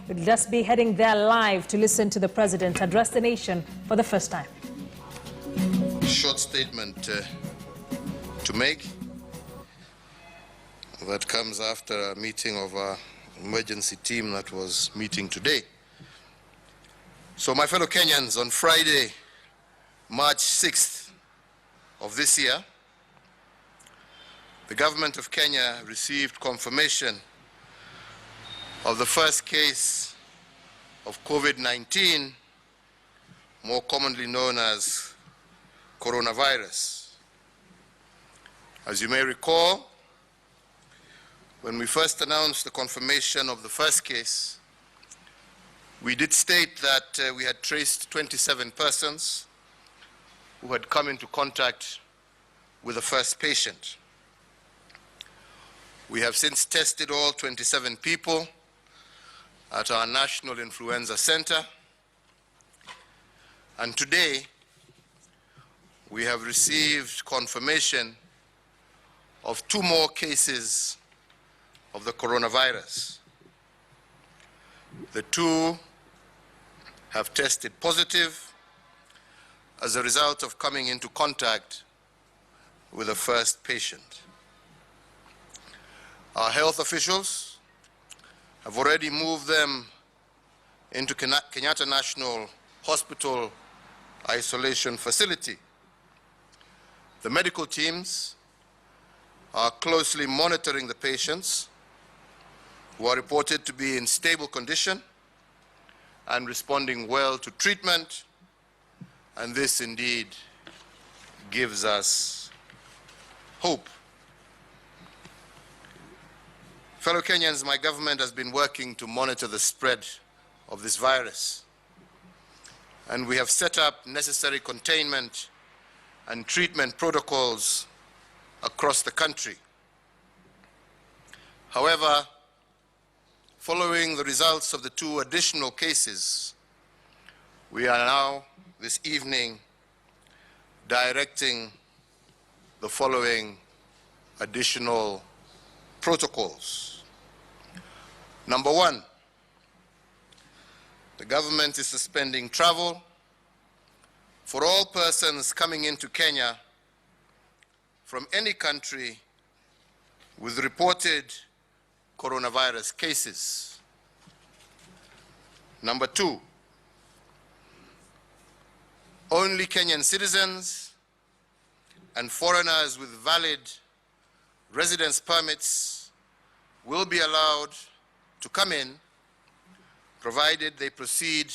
We'll just be heading there live to listen to the president address the nation for the first time. Short statement to make that comes after a meeting of our emergency team that was meeting today. So my fellow Kenyans, on Friday, March 6th of this year, the government of Kenya received confirmation of the first case of COVID-19, more commonly known as coronavirus. As you may recall, when we first announced the confirmation of the first case, we did state that we had traced 27 persons who had come into contact with the first patient. We have since tested all 27 people at our National Influenza Center, and today we have received confirmation of 2 more cases of the coronavirus. The 2 have tested positive as a result of coming into contact with the first patient. Our health officials have already moved them into Kenyatta National Hospital isolation facility. The medical teams are closely monitoring the patients who are reported to be in stable condition and responding well to treatment, and this indeed gives us hope. Fellow Kenyans, my government has been working to monitor the spread of this virus, and we have set up necessary containment and treatment protocols across the country. However, following the results of the 2 additional cases, we are now, this evening, directing the following additional protocols. Number 1, the government is suspending travel for all persons coming into Kenya from any country with reported coronavirus cases. Number 2, only Kenyan citizens and foreigners with valid residence permits will be allowed to come in, provided they proceed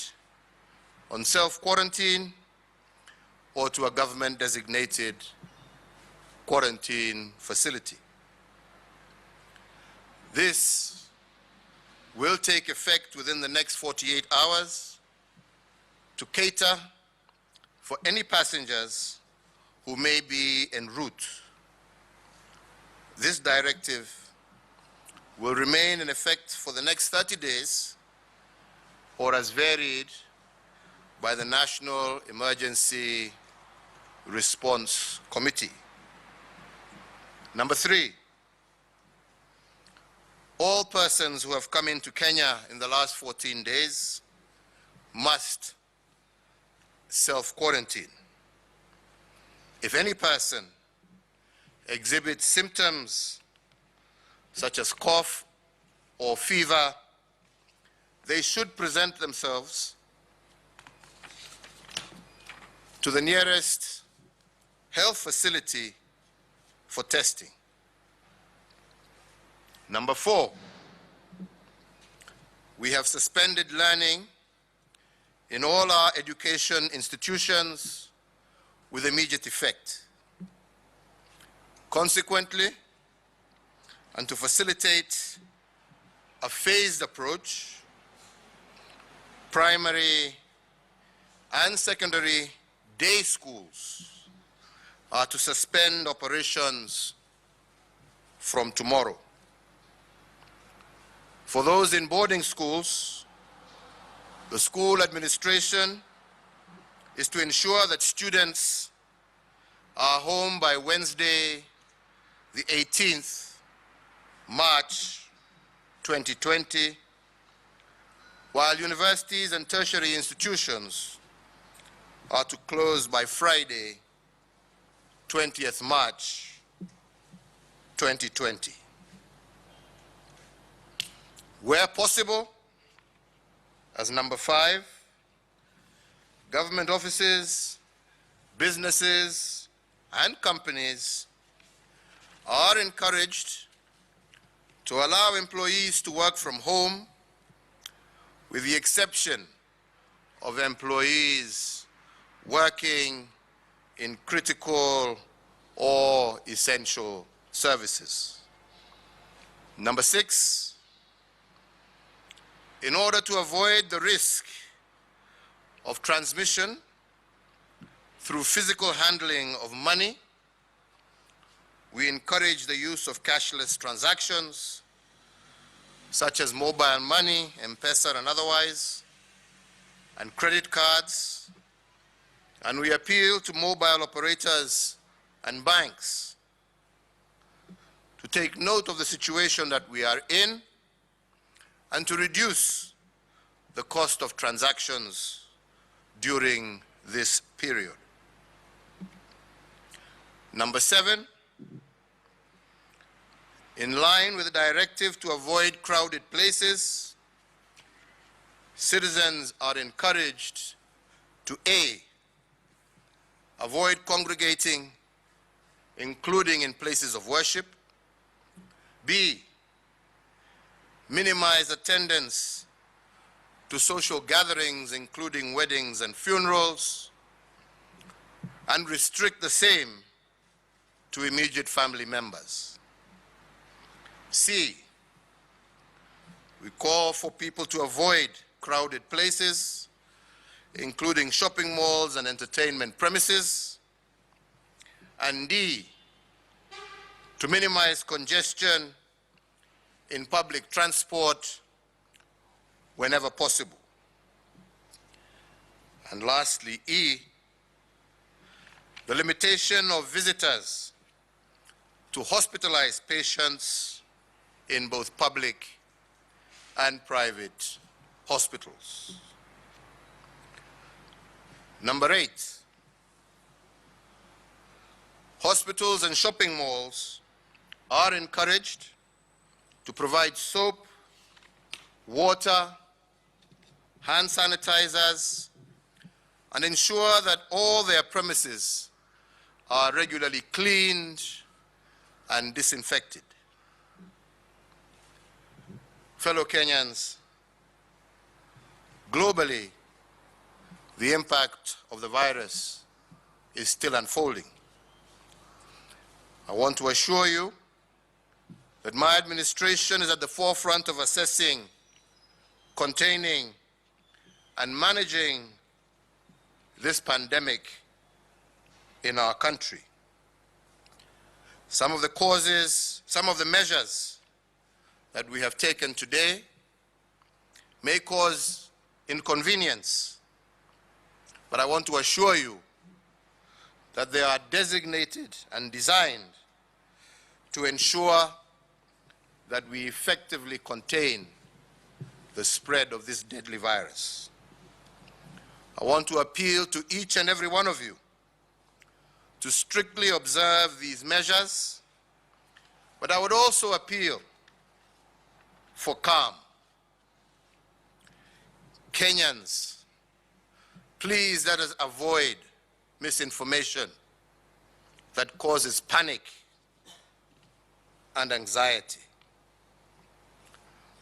on self-quarantine or to a government-designated quarantine facility. This will take effect within the next 48 hours to cater for any passengers who may be en route. This directive will remain in effect for the next 30 days or as varied by the National Emergency Response Committee. Number 3, all persons who have come into Kenya in the last 14 days must self-quarantine. If any person exhibits symptoms such as cough or fever, they should present themselves to the nearest health facility for testing. Number 4, we have suspended learning in all our education institutions with immediate effect. Consequently, and to facilitate a phased approach, primary and secondary day schools are to suspend operations from tomorrow. For those in boarding schools, the school administration is to ensure that students are home by Wednesday, the 18th March 2020, while universities and tertiary institutions are to close by Friday, 20th March 2020. Where possible, as number 5, government offices, businesses, and companies are encouraged to allow employees to work from home, with the exception of employees working in critical or essential services. Number 6, in order to avoid the risk of transmission through physical handling of money, we encourage the use of cashless transactions, such as mobile money, M-Pesa and otherwise, and credit cards, and we appeal to mobile operators and banks to take note of the situation that we are in and to reduce the cost of transactions during this period. Number 7, in line with the directive to avoid crowded places, citizens are encouraged to A, avoid congregating, including in places of worship, B, minimize attendance to social gatherings, including weddings and funerals, and restrict the same to immediate family members. C, we call for people to avoid crowded places, including shopping malls and entertainment premises. And D, to minimize congestion in public transport whenever possible. And lastly, E, the limitation of visitors to hospitalized patients in both public and private hospitals. Number 8, hospitals and shopping malls are encouraged to provide soap, water, hand sanitizers, and ensure that all their premises are regularly cleaned and disinfected. Fellow Kenyans, globally, the impact of the virus is still unfolding. I want to assure you that my administration is at the forefront of assessing, containing, and managing this pandemic in our country. Some of the causes, some of the measures that we have taken today may cause inconvenience, but I want to assure you that they are designated and designed to ensure that we effectively contain the spread of this deadly virus. I want to appeal to each and every one of you to strictly observe these measures, but I would also appeal for calm. Kenyans, please let us avoid misinformation that causes panic and anxiety.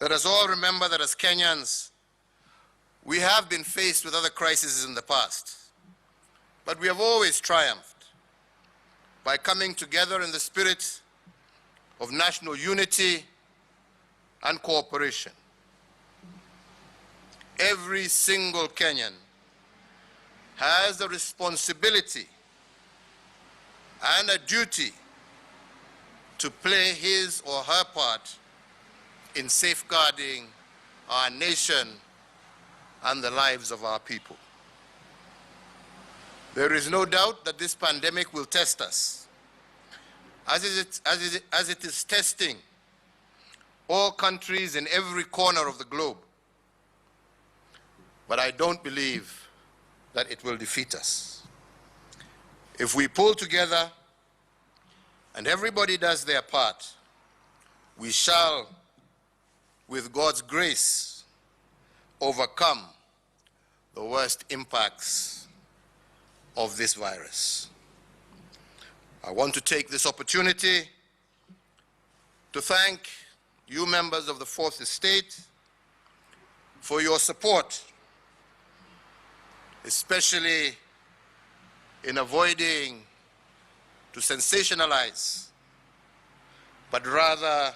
Let us all remember that as Kenyans, we have been faced with other crises in the past, but we have always triumphed by coming together in the spirit of national unity and cooperation. Every single Kenyan has a responsibility and a duty to play his or her part in safeguarding our nation and the lives of our people. There is no doubt that this pandemic will test us, as it is testing all countries in every corner of the globe. but I don't believe that it will defeat us. If we pull together and everybody does their part, we shall, with God's grace, overcome the worst impacts of this virus. I want to take this opportunity to thank you members of the Fourth Estate for your support, especially in avoiding to sensationalize, but rather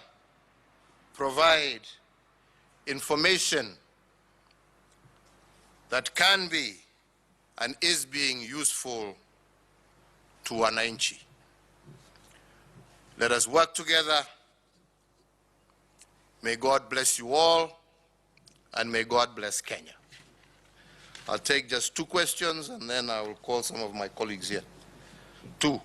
provide information that can be and is being useful to wananchi. Let us work together. May God bless you all, and may God bless Kenya. I'll take just 2 questions, and then I will call some of my colleagues here. 2.